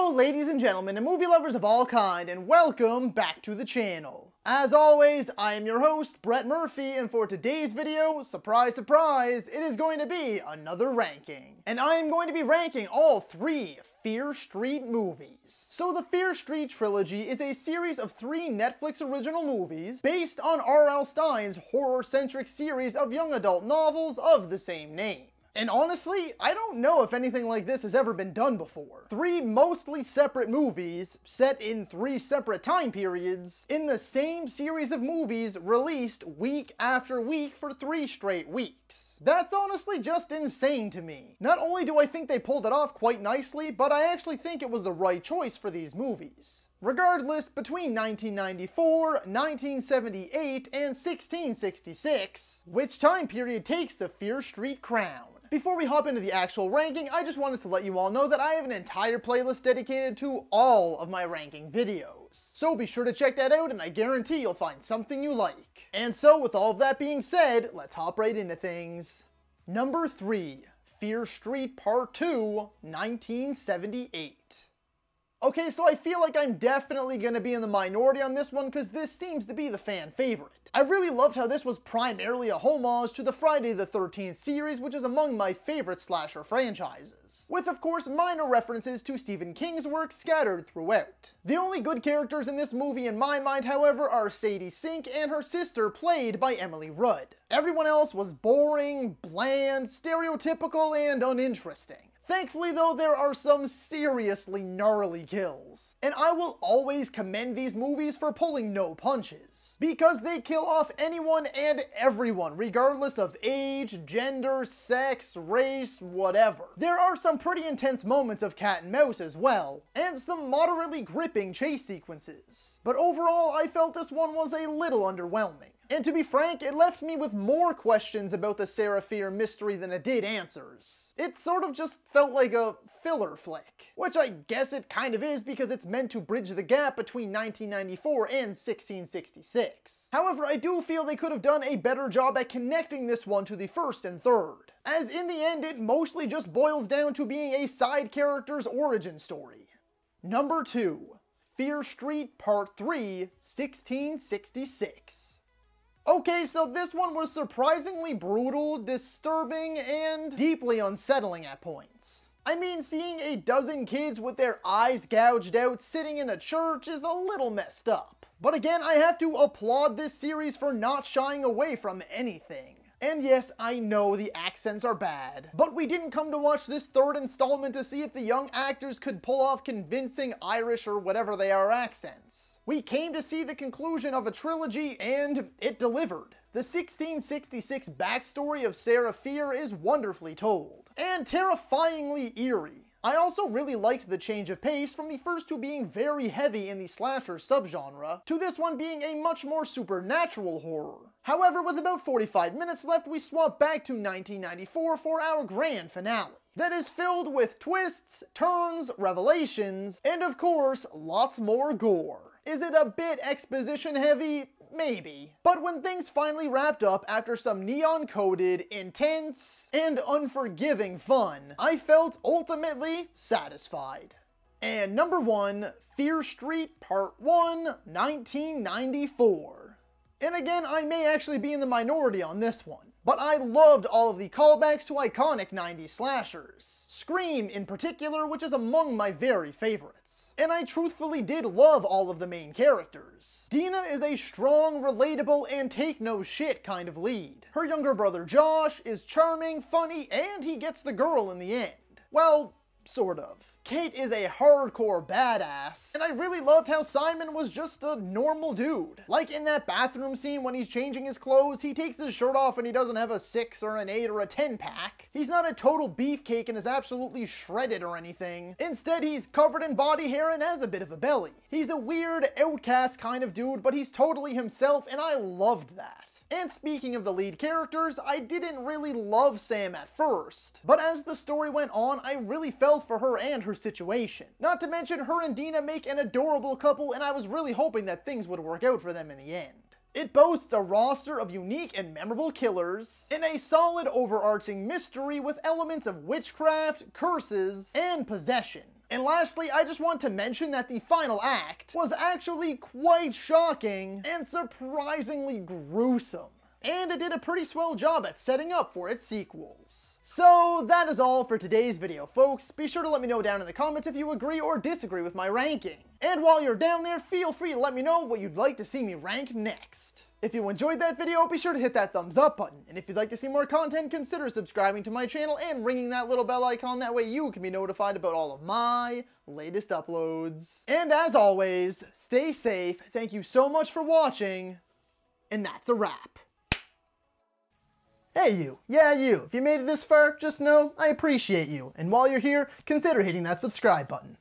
Hello ladies and gentlemen and movie lovers of all kind, and welcome back to the channel. As always, I am your host, Brett Murphy, and for today's video, surprise surprise, it is going to be another ranking. And I am going to be ranking all 3 Fear Street movies. So the Fear Street trilogy is a series of 3 Netflix original movies based on R.L. Stine's horror-centric series of young adult novels of the same name. And honestly, I don't know if anything like this has ever been done before. 3 mostly separate movies, set in 3 separate time periods, in the same series of movies released week after week for 3 straight weeks. That's honestly just insane to me. Not only do I think they pulled it off quite nicely, but I actually think it was the right choice for these movies. Regardless, between 1994, 1978, and 1666, which time period takes the Fear Street crown? Before we hop into the actual ranking, I just wanted to let you all know that I have an entire playlist dedicated to all of my ranking videos. So be sure to check that out, and I guarantee you'll find something you like. And so with all of that being said, let's hop right into things. Number 3, Fear Street Part 2, 1978. Okay, so I feel like I'm definitely gonna be in the minority on this one because this seems to be the fan favorite. I really loved how this was primarily a homage to the Friday the 13th series, which is among my favorite slasher franchises, with of course minor references to Stephen King's work scattered throughout. The only good characters in this movie in my mind, however, are Sadie Sink and her sister, played by Emily Rudd. Everyone else was boring, bland, stereotypical, and uninteresting. Thankfully though, there are some seriously gnarly kills. And I will always commend these movies for pulling no punches, because they kill off anyone and everyone, regardless of age, gender, sex, race, whatever. There are some pretty intense moments of cat and mouse as well, and some moderately gripping chase sequences. But overall, I felt this one was a little underwhelming. And to be frank, it left me with more questions about the Sarah Fear mystery than it did answers. It sort of just felt like a filler flick, which I guess it kind of is because it's meant to bridge the gap between 1994 and 1666. However, I do feel they could have done a better job at connecting this one to the first and third, as in the end it mostly just boils down to being a side character's origin story. Number 2, Fear Street Part 3, 1666. Okay, so this one was surprisingly brutal, disturbing, and deeply unsettling at points. I mean, seeing a dozen kids with their eyes gouged out sitting in a church is a little messed up. But again, I have to applaud this series for not shying away from anything. And yes, I know the accents are bad, but we didn't come to watch this 3rd installment to see if the young actors could pull off convincing Irish or whatever they are accents. We came to see the conclusion of a trilogy, and it delivered. The 1666 backstory of Sarah Fear is wonderfully told, and terrifyingly eerie. I also really liked the change of pace from the first 2 being very heavy in the slasher subgenre, to this one being a much more supernatural horror. However, with about 45 minutes left, we swap back to 1994 for our grand finale. That is filled with twists, turns, revelations, and of course, lots more gore. Is it a bit exposition heavy? Maybe. But when things finally wrapped up after some neon-coded, intense, and unforgiving fun, I felt ultimately satisfied. And number 1, Fear Street Part 1, 1994. And again, I may actually be in the minority on this one, but I loved all of the callbacks to iconic 90s slashers. Scream in particular, which is among my very favorites. And I truthfully did love all of the main characters. Dina is a strong, relatable, and take-no-shit kind of lead. Her younger brother Josh is charming, funny, and he gets the girl in the end. Well, sort of. Kate is a hardcore badass, and I really loved how Simon was just a normal dude. Like in that bathroom scene when he's changing his clothes, he takes his shirt off and he doesn't have a 6 or an 8 or a 10 pack. He's not a total beefcake and is absolutely shredded or anything. Instead, he's covered in body hair and has a bit of a belly. He's a weird, outcast kind of dude, but he's totally himself, and I loved that. And speaking of the lead characters, I didn't really love Sam at first, but as the story went on, I really felt for her and her situation. Not to mention, her and Dina make an adorable couple, and I was really hoping that things would work out for them in the end. It boasts a roster of unique and memorable killers, and a solid overarching mystery with elements of witchcraft, curses, and possession. And lastly, I just want to mention that the final act was actually quite shocking and surprisingly gruesome. And it did a pretty swell job at setting up for its sequels. So that is all for today's video, folks. Be sure to let me know down in the comments if you agree or disagree with my ranking. And while you're down there, feel free to let me know what you'd like to see me rank next. If you enjoyed that video, be sure to hit that thumbs up button. And if you'd like to see more content, consider subscribing to my channel and ringing that little bell icon. That way you can be notified about all of my latest uploads. And as always, stay safe. Thank you so much for watching. And that's a wrap. Hey you, yeah you, if you made it this far, just know I appreciate you, and while you're here, consider hitting that subscribe button.